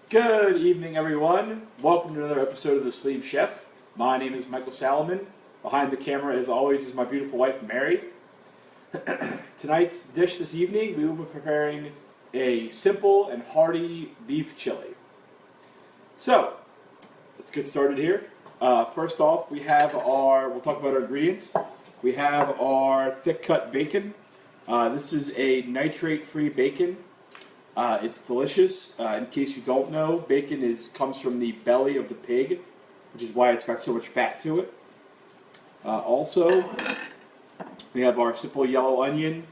Good evening, everyone. Welcome to another episode of The Sleep Chef. My name is Michael Salomon. Behind the camera, as always, is my beautiful wife, Mary. Tonight's dish this evening, we will be preparing a simple and hearty beef chili. So, let's get started here. First off, we'll talk about our ingredients. We have our thick cut bacon. This is a nitrate-free bacon. It's delicious. In case you don't know, bacon comes from the belly of the pig, which is why it's got so much fat to it. Also, we have our simple yellow onion,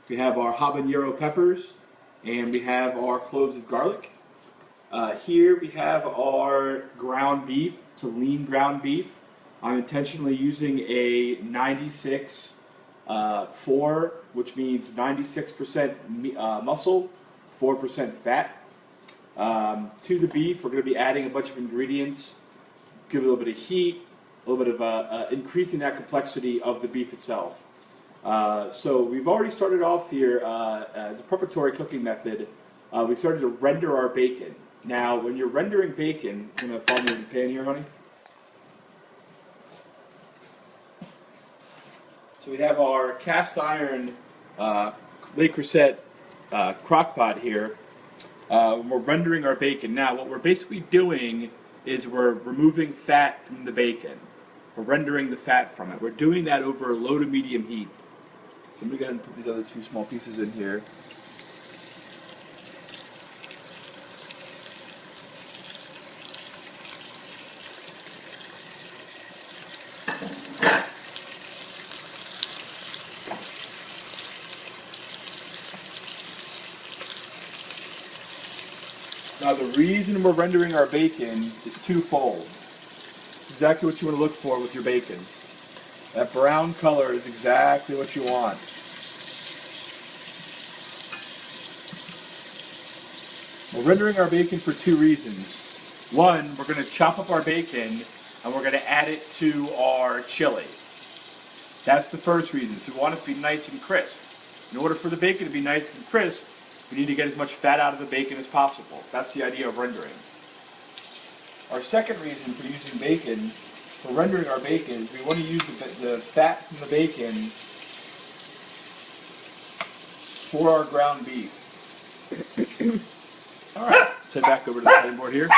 we have our habanero peppers, and we have our cloves of garlic. Here we have our ground beef. It's a lean ground beef. I'm intentionally using a 96-4, which means 96% muscle, 4% fat. To the beef, we're going to be adding a bunch of ingredients, give it a little bit of heat, a little bit of increasing that complexity of the beef itself. So we've already started off here as a preparatory cooking method. We started to render our bacon. Now, when you're rendering bacon, I'm going to follow me with the pan here, honey. So we have our cast iron Le Creuset crock pot here. We're rendering our bacon. Now, what we're basically doing is we're removing fat from the bacon. We're rendering the fat from it. We're doing that over low to medium heat. So I'm going to go ahead and put these other two small pieces in here. Now the reason we're rendering our bacon is twofold. Exactly what you want to look for with your bacon. That brown color is exactly what you want. We're rendering our bacon for two reasons. One, we're going to chop up our bacon and we're going to add it to our chili. That's the first reason. So we want it to be nice and crisp. In order for the bacon to be nice and crisp, we need to get as much fat out of the bacon as possible. That's the idea of rendering. Our second reason for using bacon, for rendering our bacon, is we want to use the fat from the bacon for our ground beef. All right, let's head back over to the cutting board here.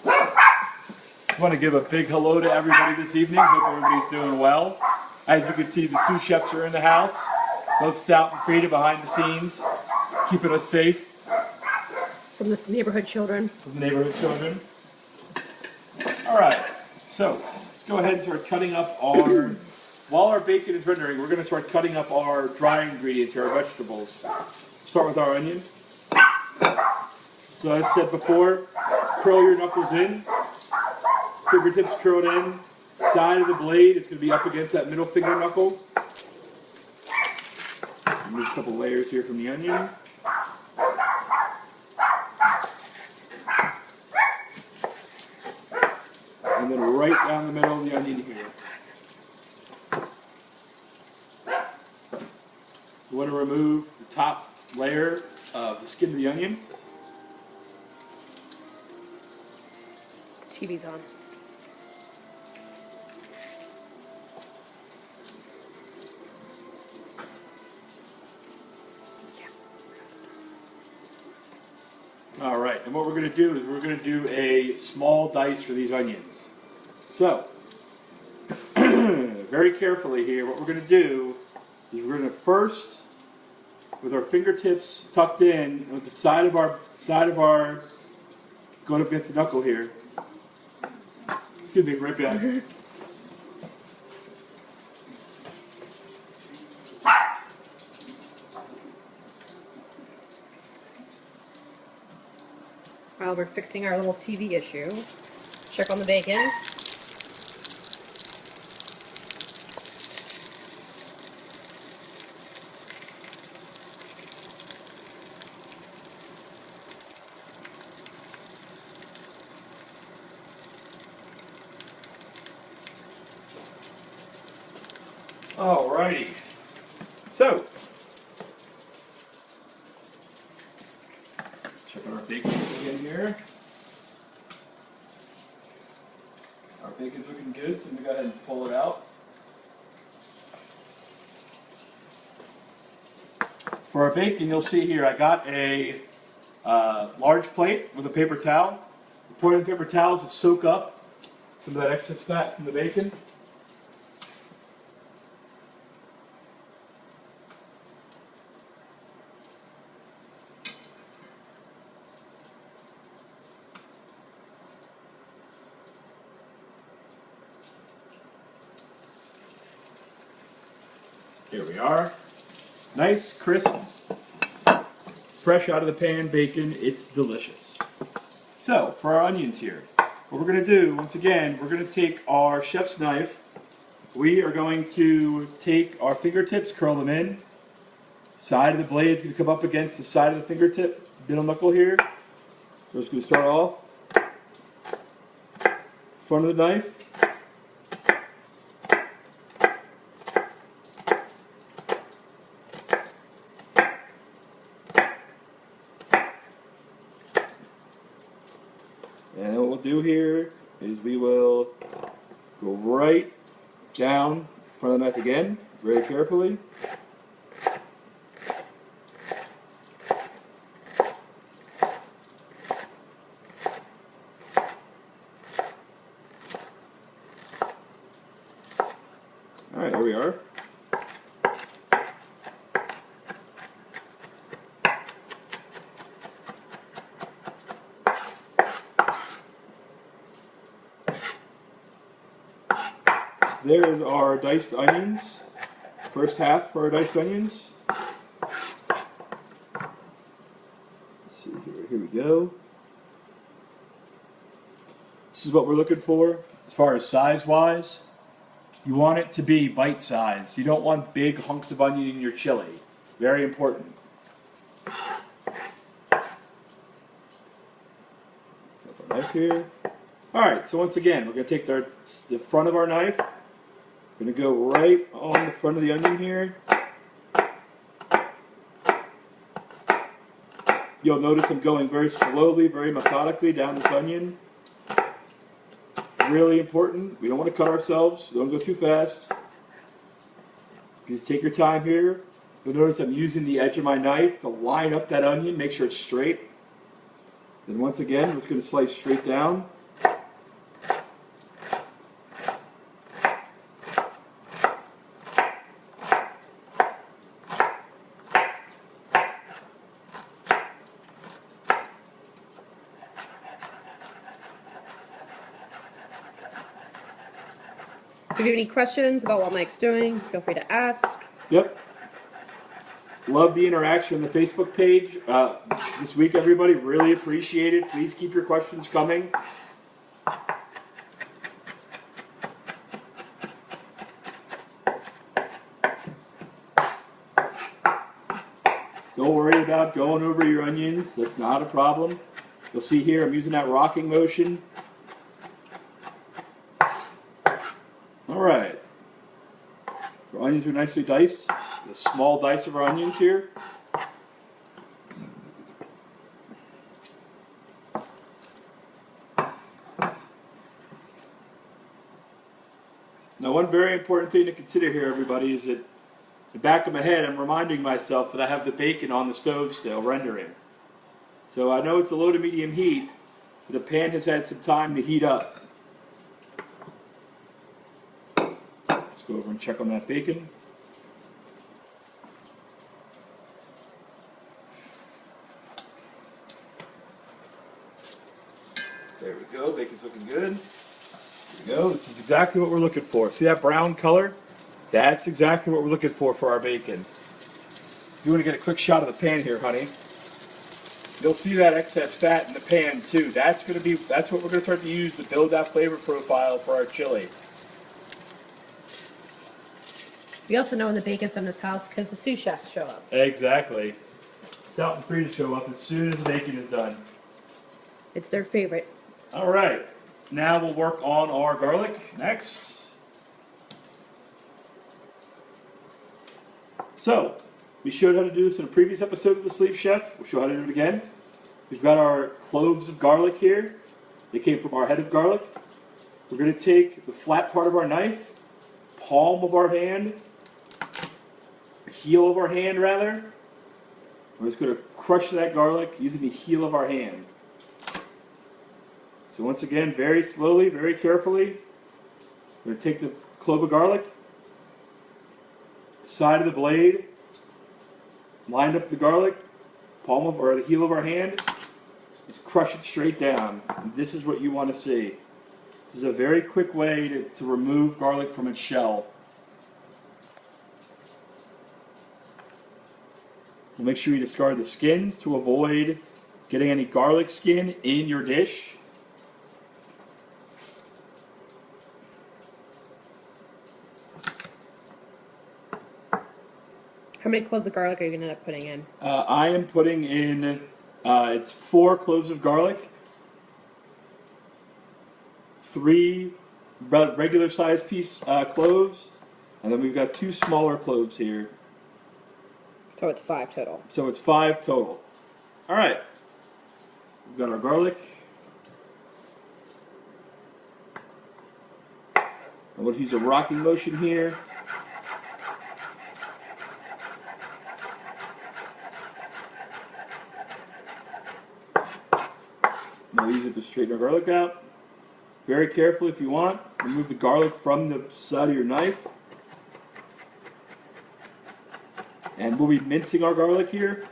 I want to give a big hello to everybody this evening. Hope everybody's doing well. As you can see, the sous chefs are in the house. Both Stout and Frida behind the scenes, keeping us safe. From the neighborhood children. From the neighborhood children. All right, so let's go ahead and start cutting up while our bacon is rendering, we're going to start cutting up our dry ingredients here, our vegetables. Start with our onion. So as I said before, curl your knuckles in, fingertips curled in, side of the blade is going to be up against that middle finger knuckle. Remove a couple layers here from the onion. And then right down the middle of the onion here. You want to remove the top layer of the skin of the onion. TV's on. All right, and what we're going to do is we're going to do a small dice for these onions. So, very carefully here, what we're going to do is we're going to first, with our fingertips tucked in, with the side of our going up against the knuckle here. Excuse me, right back. While we're fixing our little TV issue, check on the bacon. Alrighty. So, Check out our bacon again here. Our bacon's looking good, so we go ahead and pull it out. For our bacon, you'll see here I got a large plate with a paper towel. The point of the paper towel is to soak up some of that excess fat from the bacon. Here we are. Nice, crisp, fresh out of the pan bacon. It's delicious. So, for our onions here, what we're going to do, once again, we're going to take our chef's knife. We are going to take our fingertips, curl them in. Side of the blade is going to come up against the side of the fingertip, middle knuckle here. We're just going to start off. Front of the knife. And what we'll do here is we will go right down in front of the knife again, very carefully. All right, here we are. There's our diced onions. First half for our diced onions. Let's see here we go. This is what we're looking for as far as size-wise. You want it to be bite-sized. You don't want big hunks of onion in your chili. Very important. Got our knife here. All right, so once again, we're going to take the front of our knife. We're going to go right on the front of the onion here. You'll notice I'm going very slowly, very methodically down this onion. Really important. We don't want to cut ourselves. Don't go too fast. Just take your time here. You'll notice I'm using the edge of my knife to line up that onion, make sure it's straight. Then once again, we're just going to slice straight down. If you have any questions about what Mike's doing, feel free to ask. Yep. Love the interaction on the Facebook page this week, everybody. Really appreciate it. Please keep your questions coming. Don't worry about going over your onions. That's not a problem. You'll see here I'm using that rocking motion. All right. Our onions are nicely diced. The small dice of our onions here. Now, one very important thing to consider here, everybody, is that in the back of my head, I'm reminding myself that I have the bacon on the stove still, rendering. So I know it's a low to medium heat, but the pan has had some time to heat up. Let's go over and check on that bacon. There we go, bacon's looking good. There we go, this is exactly what we're looking for. See that brown color? That's exactly what we're looking for our bacon. You want to get a quick shot of the pan here, honey. You'll see that excess fat in the pan too. That's what we're going to start to use to build that flavor profile for our chili. We also know when the bacon's in this house because the sous chefs show up. Exactly. Stout and free to show up as soon as the bacon is done. It's their favorite. All right. Now we'll work on our garlic next. So, we showed how to do this in a previous episode of The Sleep Chef. We'll show how to do it again. We've got our cloves of garlic here. They came from our head of garlic. We're going to take the flat part of our knife, palm of our hand, heel of our hand rather. We're just going to crush that garlic using the heel of our hand. So once again, very slowly, very carefully, we're going to take the clove of garlic, side of the blade, lined up the garlic, palm of or the heel of our hand, just crush it straight down. And this is what you want to see. This is a very quick way to remove garlic from its shell. We'll make sure you discard the skins to avoid getting any garlic skin in your dish. How many cloves of garlic are you going to end up putting in? I am putting in, it's 4 cloves of garlic, 3 regular sized cloves, and then we've got 2 smaller cloves here. So it's 5 total. So it's 5 total. All right. We've got our garlic. I'm going to use a rocking motion here. I'll use it to straighten our garlic out. Very carefully if you want. Remove the garlic from the side of your knife. And we'll be mincing our garlic here.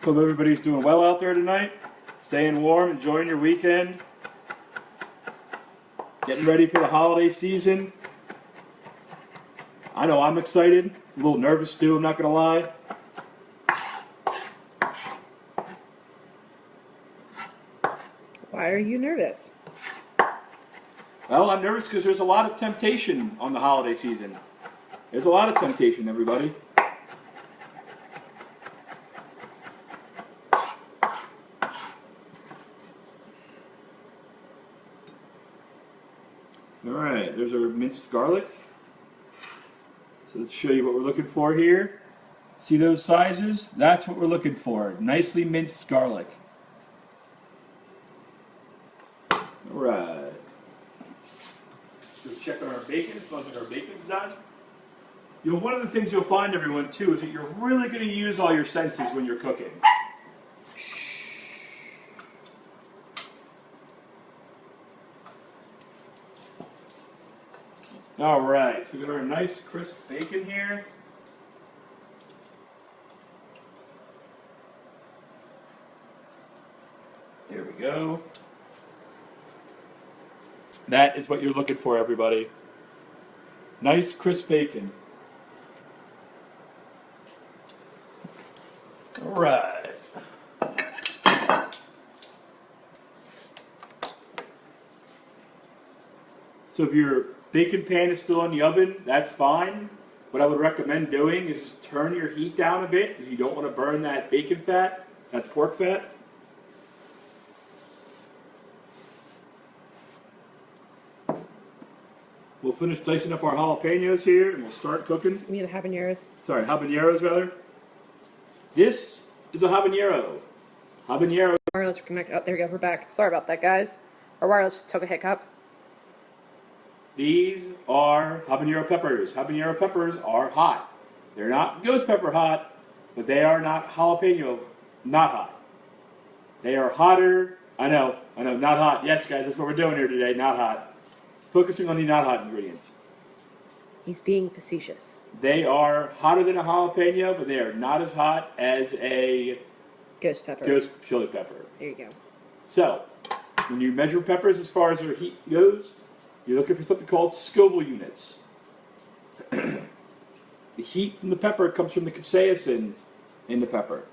Hope everybody's doing well out there tonight. Staying warm, enjoying your weekend. Getting ready for the holiday season. I know I'm excited. A little nervous too, I'm not going to lie. Why are you nervous? Well, I'm nervous because there's a lot of temptation on the holiday season. There's a lot of temptation, everybody. Alright, there's our minced garlic. So let's show you what we're looking for here. See those sizes? That's what we're looking for. Nicely minced garlic. Alright. Let's check on our bacon. It smells like our bacon's done. You know, one of the things you'll find, everyone, too, is that you're really going to use all your senses when you're cooking. Alright, so we've got our nice crisp bacon here. There we go. That is what you're looking for, everybody. Nice crisp bacon. Alright. So if your bacon pan is still in the oven, that's fine. What I would recommend doing is just turn your heat down a bit because you don't want to burn that bacon fat, that pork fat. We'll finish dicing up our jalapenos here and we'll start cooking. You mean the habaneros? Sorry, habaneros rather. This is a habanero. Habanero. Wireless connect. Oh, there we go. We're back. Sorry about that, guys. Our wireless just took a hiccup. These are habanero peppers. Habanero peppers are hot. They're not ghost pepper hot, but they are not jalapeno not hot. They are hotter. I know, not hot. Yes, guys, that's what we're doing here today, not hot. Focusing on the not hot ingredients. He's being facetious. They are hotter than a jalapeno, but they are not as hot as a Ghost pepper. ghost chili pepper. There you go. So, when you measure peppers as far as their heat goes, you're looking for something called Scoville units. The heat from the pepper comes from the capsaicin in the pepper.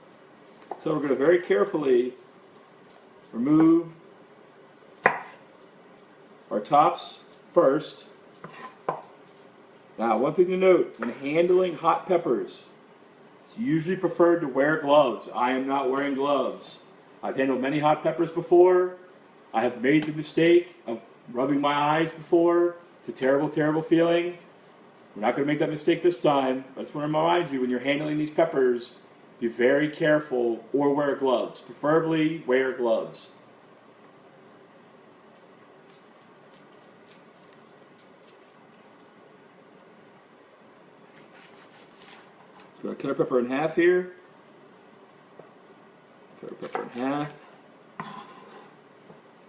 So we're going to very carefully remove our tops first. Now, one thing to note, when handling hot peppers, it's usually preferred to wear gloves. I am not wearing gloves. I've handled many hot peppers before. I have made the mistake of rubbing my eyes before. It's a terrible, terrible feeling. We're not going to make that mistake this time. I just want to remind you, when you're handling these peppers, be very careful or wear gloves. Preferably wear gloves. So we're going to cut our pepper in half here. Cut our pepper in half.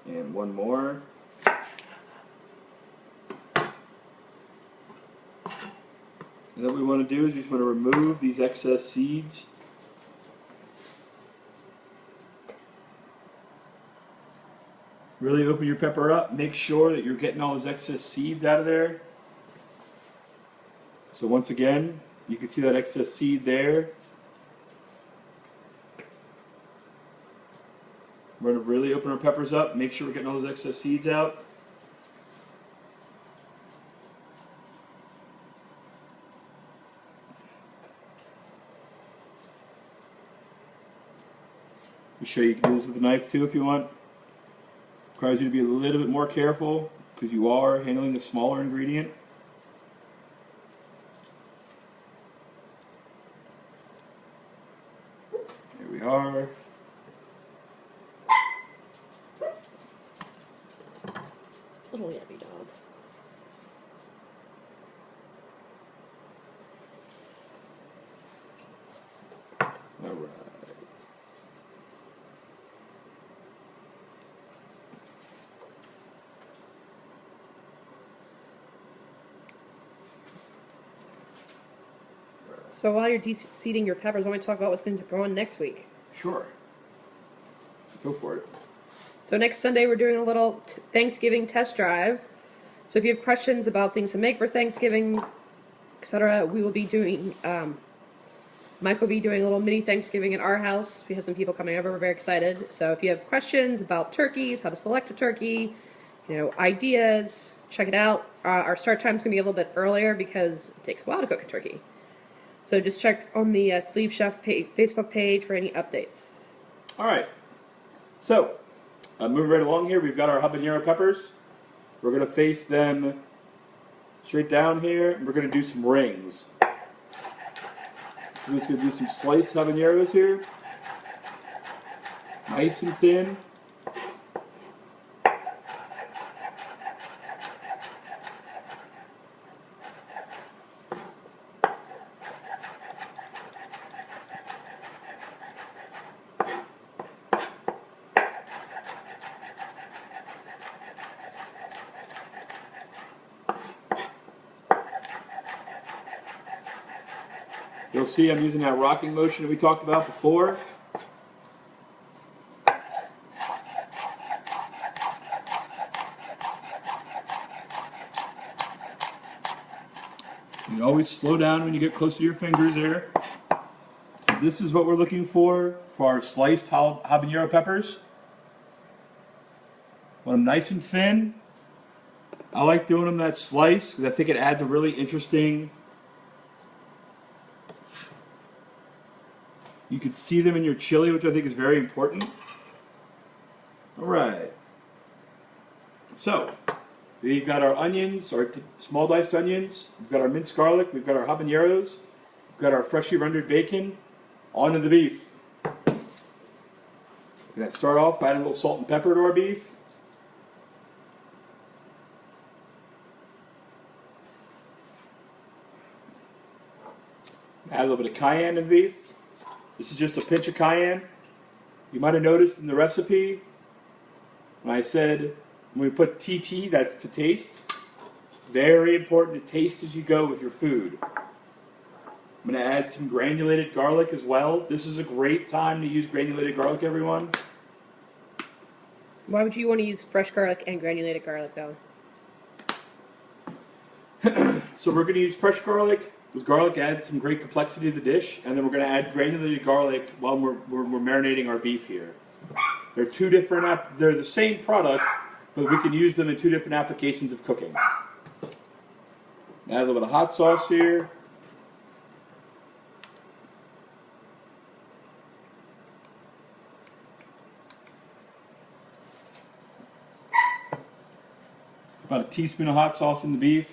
And one more. And what we want to do is we just want to remove these excess seeds. Really open your pepper up. Make sure that you're getting all those excess seeds out of there. So once again, you can see that excess seed there. We're going to really open our peppers up. Make sure we're getting all those excess seeds out. Be sure you can do this with a knife too if you want. Requires you to be a little bit more careful because you are handling a smaller ingredient. There we are. Little yappy dog. All right. So while you're de-seeding your peppers, I want to talk about what's going to go on next week. Sure. Go for it. So next Sunday we're doing a little Thanksgiving test drive. So if you have questions about things to make for Thanksgiving, etc., we will be doing. Mike will be doing a little mini Thanksgiving at our house. We have some people coming over. We're very excited. So if you have questions about turkeys, how to select a turkey, ideas, check it out. Our start time is going to be a little bit earlier because it takes a while to cook a turkey. So just check on the Sleeve Chef Facebook page for any updates. All right. So, moving right along here, we've got our habanero peppers. We're going to face them straight down here, and we're going to do some rings. We're just going to do some sliced habaneros here. Nice and thin. You'll see I'm using that rocking motion that we talked about before. You always slow down when you get close to your fingers there. So this is what we're looking for our sliced habanero peppers. Want them nice and thin. I like doing them that slice because I think it adds a really interesting. You can see them in your chili, which I think is very important. All right. So, we've got our onions, our small diced onions. We've got our minced garlic. We've got our habaneros. We've got our freshly rendered bacon. On to the beef. We're going to start off by adding a little salt and pepper to our beef. Add a little bit of cayenne in the beef. This is just a pinch of cayenne. You might have noticed in the recipe when I said when we put TT, that's to taste. Very important to taste as you go with your food. I'm going to add some granulated garlic as well. This is a great time to use granulated garlic, everyone. Why would you want to use fresh garlic and granulated garlic, though? So we're going to use fresh garlic. Because garlic adds some great complexity to the dish, and then we're going to add granulated garlic while we're marinating our beef here. They're two different. They're the same product, but we can use them in two different applications of cooking. Add a little bit of hot sauce here. About a teaspoon of hot sauce in the beef.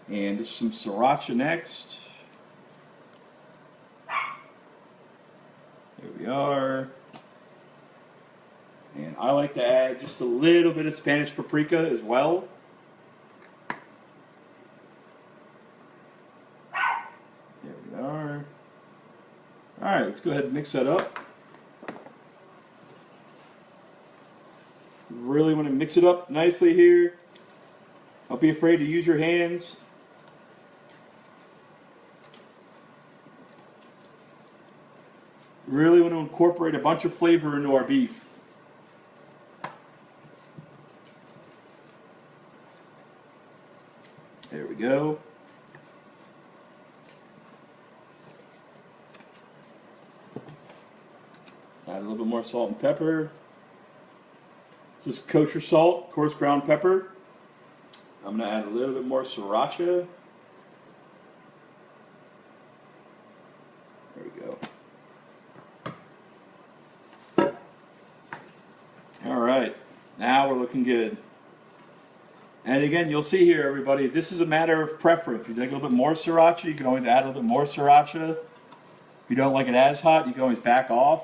And just some sriracha next. There we are. And I like to add just a little bit of Spanish paprika as well. There we are. Alright, let's go ahead and mix that up. Really want to mix it up nicely here. Don't be afraid to use your hands. Really want to incorporate a bunch of flavor into our beef. There we go. Add a little bit more salt and pepper. This is kosher salt, coarse ground pepper. I'm going to add a little bit more sriracha. There we go. Alright, now we're looking good. And again, you'll see here, everybody, this is a matter of preference. If you like a little bit more sriracha, you can always add a little bit more sriracha. If you don't like it as hot, you can always back off.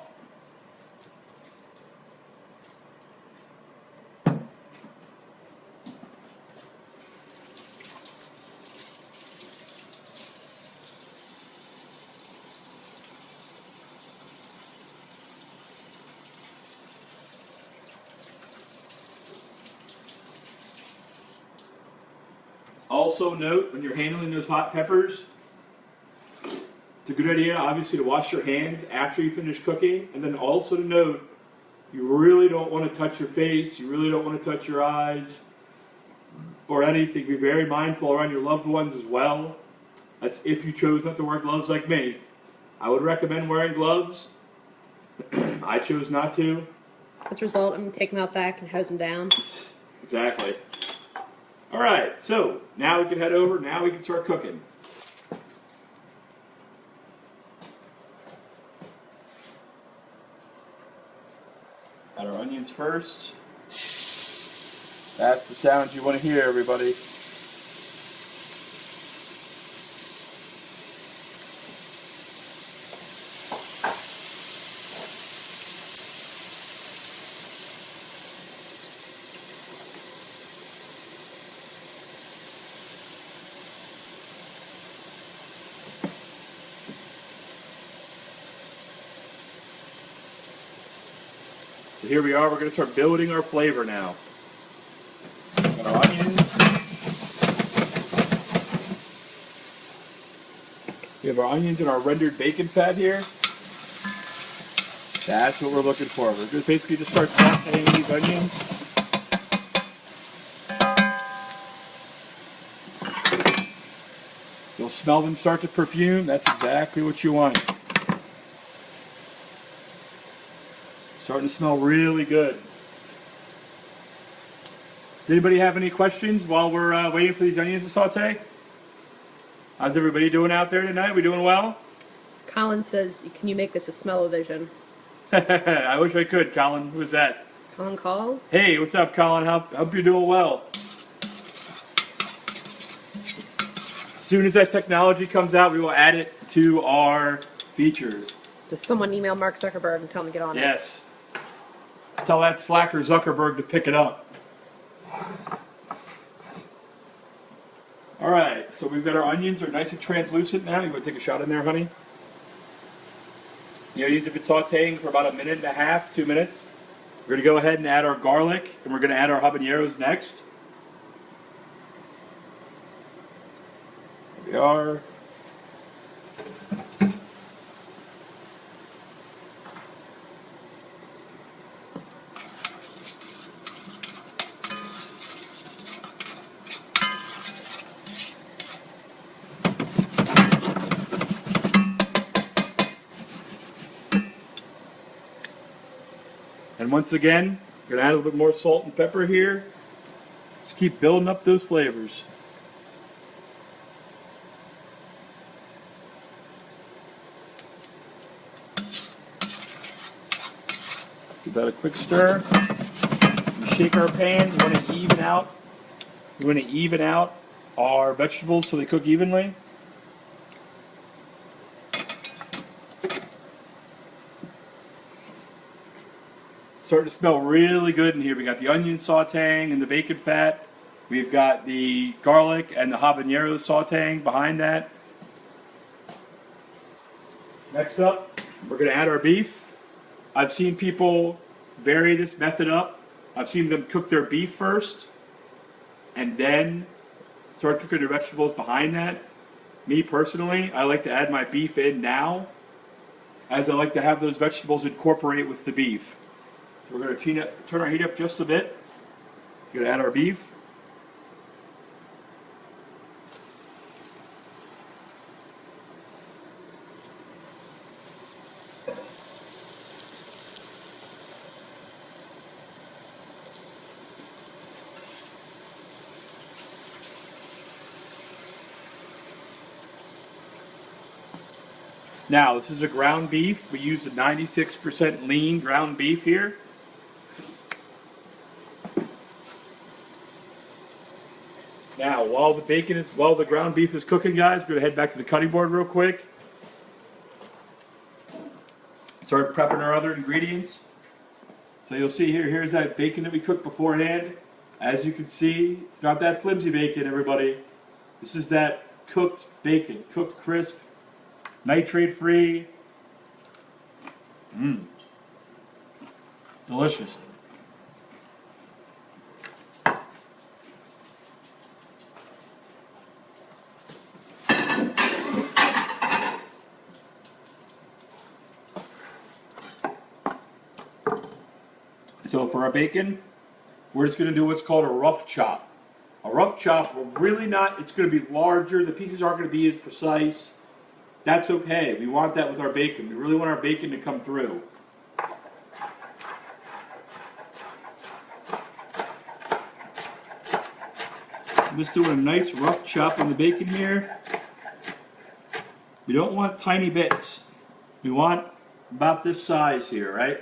Also note, when you're handling those hot peppers, it's a good idea, obviously, to wash your hands after you finish cooking. And then also to note, you really don't want to touch your face, you really don't want to touch your eyes, or anything. Be very mindful around your loved ones as well. That's if you chose not to wear gloves like me. I would recommend wearing gloves. I chose not to. As a result, I'm going to take them out back and hose them down. Exactly. Alright, so now we can head over, now we can start cooking. Add our onions first. That's the sound you want to hear, everybody. So here we are, we're going to start building our flavor now. Got our onions. We have our onions and our rendered bacon fat here. That's what we're looking for. We're going to basically just start sauteing these onions. You'll smell them start to perfume. That's exactly what you want. Starting to smell really good. Does anybody have any questions while we're waiting for these onions to saute? How's everybody doing out there tonight? We doing well? Colin says, can you make this a smell-o-vision? I wish I could, Colin. Who was that? Colin Call? Hey, what's up, Colin? Hope you're doing well. As soon as that technology comes out, we will add it to our features. Does someone email Mark Zuckerberg and tell him to get on it? Yes. Tell that slacker Zuckerberg to pick it up. Alright, so we've got our onions. They're nice and translucent now. You want to take a shot in there, honey? The onions have been sauteing for about 1.5 minutes, 2 minutes. We're going to go ahead and add our garlic, and we're going to add our habaneros next. There we are. And once again, we're going to add a little bit more salt and pepper here. Just keep building up those flavors. Give that a quick stir. We shake our pan. We want to even out We want to even out our vegetables so they cook evenly. Starting to smell really good in here. We got the onion sauteing and the bacon fat. We've got the garlic and the habanero sauteing behind that. Next up, we're going to add our beef. I've seen people vary this method up. I've seen them cook their beef first and then start cooking their vegetables behind that. Me personally, I like to add my beef in now, as I like to have those vegetables incorporate with the beef. So we're going to turn our heat up just a bit. We're going to add our beef. Now, this is a ground beef. We use a 96% lean ground beef here. Now, while the ground beef is cooking, guys, we're gonna head back to the cutting board real quick. Start prepping our other ingredients. So you'll see here's that bacon that we cooked beforehand. As you can see, it's not that flimsy bacon, everybody. This is that cooked bacon, cooked crisp, nitrate free. Delicious. So for our bacon, we're just going to do what's called a rough chop. A rough chop, it's going to be larger. The pieces aren't going to be as precise. That's okay. We want that with our bacon. We really want our bacon to come through. I'm just doing a nice rough chop on the bacon here. We don't want tiny bits. We want about this size here, right?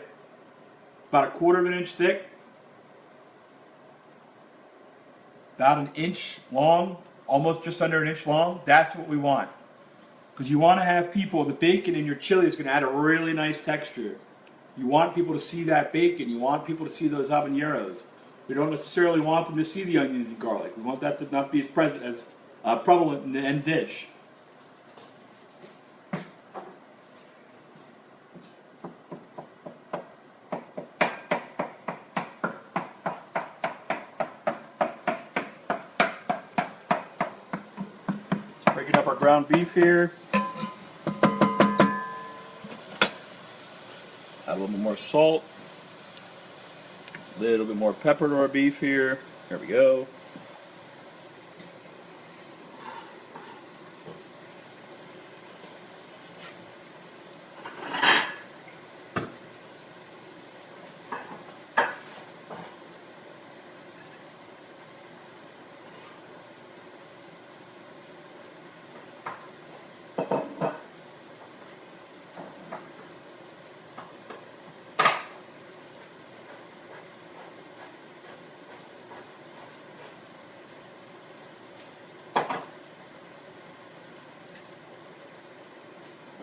About 1/4 inch thick. About 1 inch long, almost just under 1 inch long. That's what we want. Because you want to have the bacon in your chili is going to add a really nice texture. You want people to see that bacon. You want people to see those habaneros. We don't necessarily want them to see the onions and garlic. We want that to not be as prevalent in the end dish. Let's break up our ground beef here. Add a little bit more salt. A little bit more pepper to our beef here. There we go.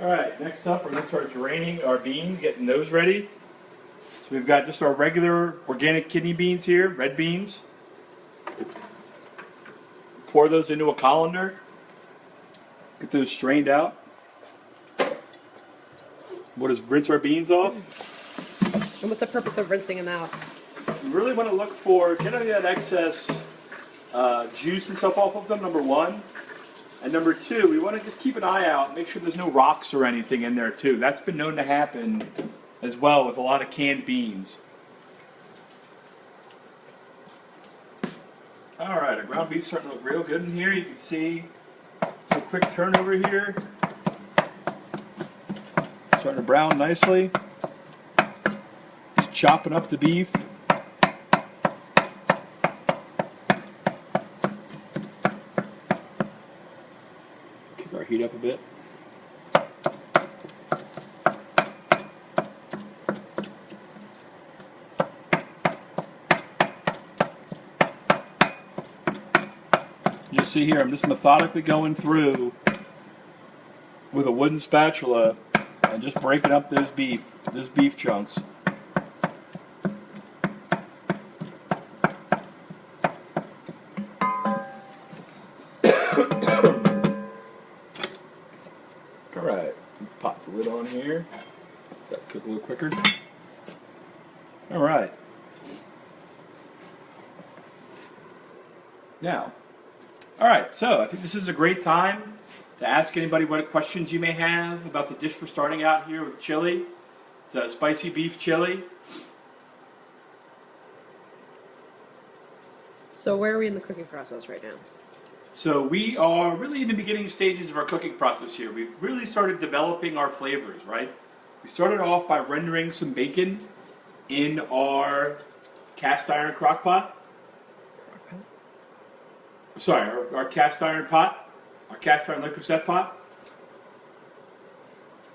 Alright, next up we're going to start draining our beans, getting those ready. So we've got just our regular organic kidney beans here, red beans. Pour those into a colander. Get those strained out. What is rinse our beans off? And what's the purpose of rinsing them out? You really want to look for getting that excess juice and stuff off of them, number one. And number two, we want to just keep an eye out, make sure there's no rocks or anything in there too. That's been known to happen as well with a lot of canned beans. Alright, our ground beef's starting to look real good in here. You can see a quick turnover here. Starting to brown nicely. Just chopping up the beef. Our heat up a bit. You see here, I'm just methodically going through with a wooden spatula and just breaking up those beef chunks. All right, pop the lid on here. Got to cook a little quicker. All right. Now, all right, so I think this is a great time to ask anybody what questions you may have about the dish we're starting out here with chili. It's a spicy beef chili. So where are we in the cooking process right now? So we are really in the beginning stages of our cooking process here. We've really started developing our flavors, right? We started off by rendering some bacon in our cast iron crock pot. Sorry, our cast iron pot, our cast iron Le Creuset pot.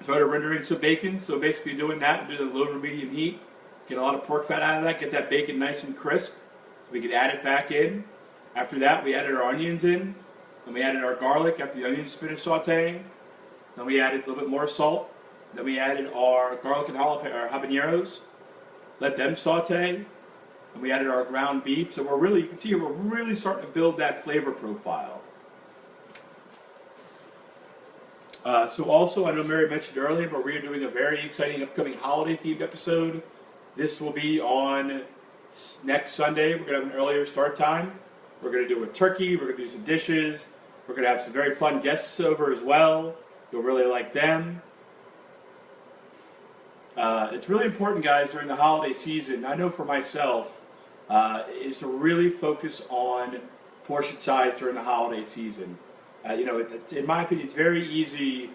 Started rendering some bacon, so basically doing that and doing the low to medium heat. Get a lot of pork fat out of that, get that bacon nice and crisp. So we could add it back in. After that, we added our onions in. Then we added our garlic after the onions finished sauteing. Then we added a little bit more salt. Then we added our garlic and habaneros. Let them saute. And we added our ground beef. So we're really, you can see here, we're really starting to build that flavor profile. So also, I know Mary mentioned earlier, but we're doing a very exciting upcoming holiday-themed episode. This will be on next Sunday. We're going to have an earlier start time. We're going to do a turkey. We're going to do some dishes. We're going to have some very fun guests over as well. You'll really like them. It's really important, guys, during the holiday season. I know for myself, is to really focus on portion size during the holiday season. In my opinion, it's very easy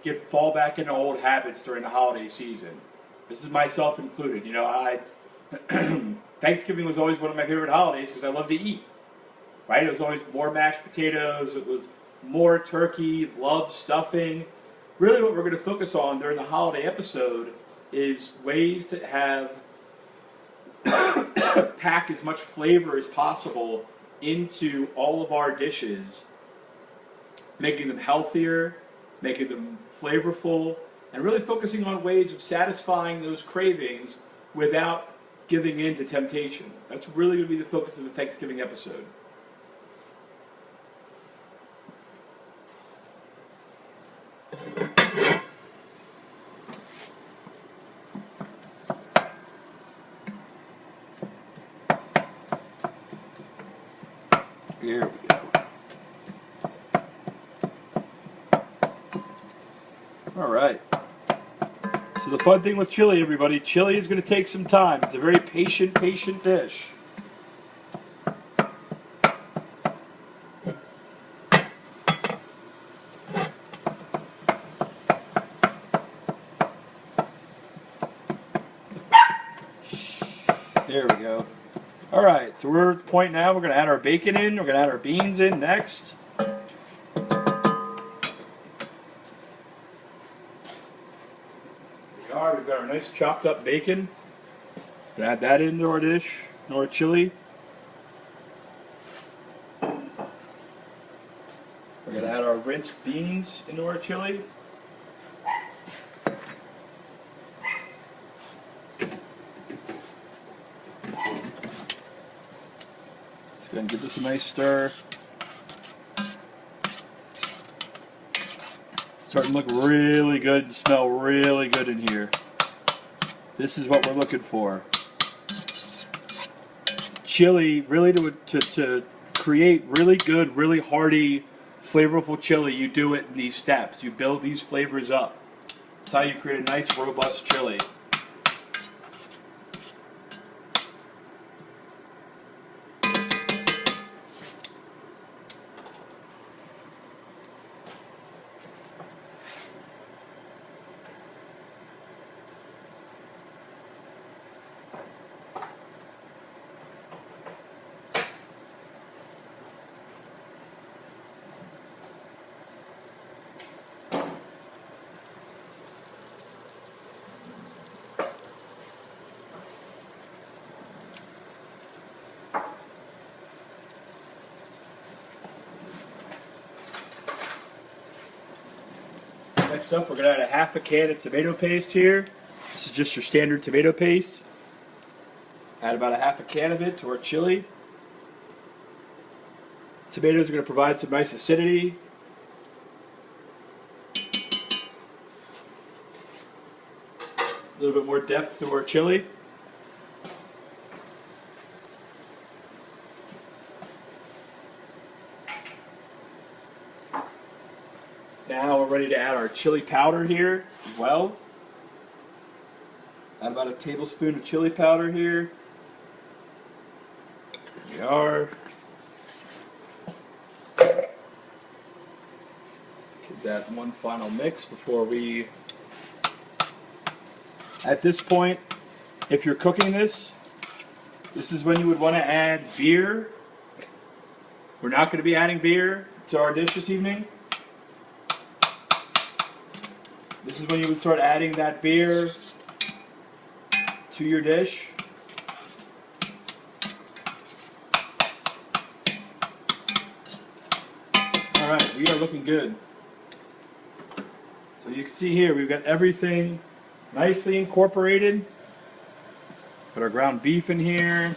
to fall back into old habits during the holiday season. This is myself included. Thanksgiving was always one of my favorite holidays because I love to eat. Right? It was always more mashed potatoes. It was more turkey, love stuffing. Really, what we're going to focus on during the holiday episode is ways to have pack as much flavor as possible into all of our dishes, making them healthier, making them flavorful, and really focusing on ways of satisfying those cravings without giving in to temptation. That's really going to be the focus of the Thanksgiving episode. Here we go. All right. So the fun thing with chili, everybody, chili is going to take some time. It's a very patient dish. There we go. All right, so we're at the point now. We're going to add our bacon in. We're going to add our beans in next. We've got our nice chopped up bacon. We're going to add that into our dish, into our chili. We're going to add our rinsed beans into our chili. Go ahead and give this a nice stir. It's starting to look really good and smell really good in here. This is what we're looking for. Chili, really to create really good, really hearty, flavorful chili, you do it in these steps. You build these flavors up. That's how you create a nice, robust chili. Next up, we're going to add a half a can of tomato paste here. This is just your standard tomato paste. Add about a half a can of it to our chili. Tomatoes are going to provide some nice acidity. A little bit more depth to our chili. Now we're ready to add our chili powder here as well. Add about a tablespoon of chili powder here. Here we are. Give that one final mix before we... At this point, if you're cooking this, this is when you would want to add beer. We're not going to be adding beer to our dish this evening. This is when you would start adding that beer to your dish. Alright, we are looking good. So you can see here, we've got everything nicely incorporated. Got our ground beef in here.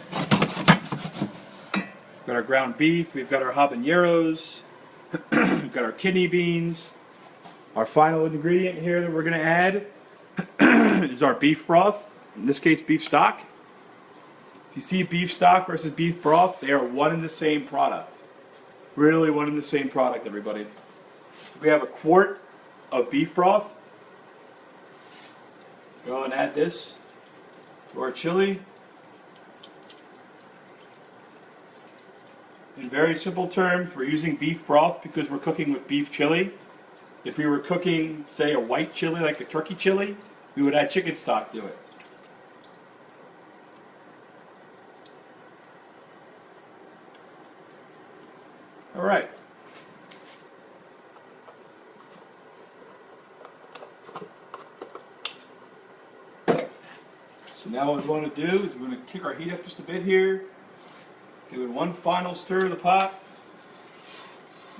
We've got our ground beef, we've got our habaneros, we've got our kidney beans. Our final ingredient here that we're going to add is our beef broth, in this case beef stock. If you see beef stock versus beef broth, they are one and the same product. Really one and the same product, everybody. So we have a quart of beef broth. Go and add this to our chili. In very simple terms, we're using beef broth because we're cooking with beef chili. If we were cooking, say, a white chili, like a turkey chili, we would add chicken stock to it. All right. So now what we want to do is we're going to kick our heat up just a bit here. Give it one final stir of the pot.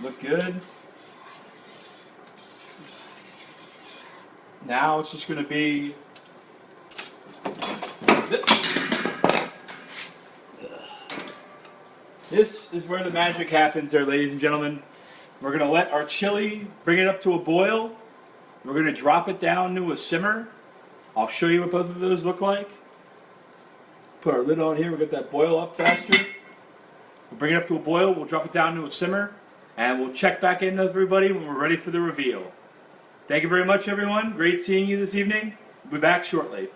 Look good. Now it's just going to be this is where the magic happens there, ladies and gentlemen. We're going to let our chili bring it up to a boil. We're going to drop it down to a simmer. I'll show you what both of those look like. Put our lid on here, we'll get that boil up faster. We'll bring it up to a boil, we'll drop it down to a simmer, and we'll check back in with everybody when we're ready for the reveal. Thank you very much, everyone. Great seeing you this evening. We'll be back shortly.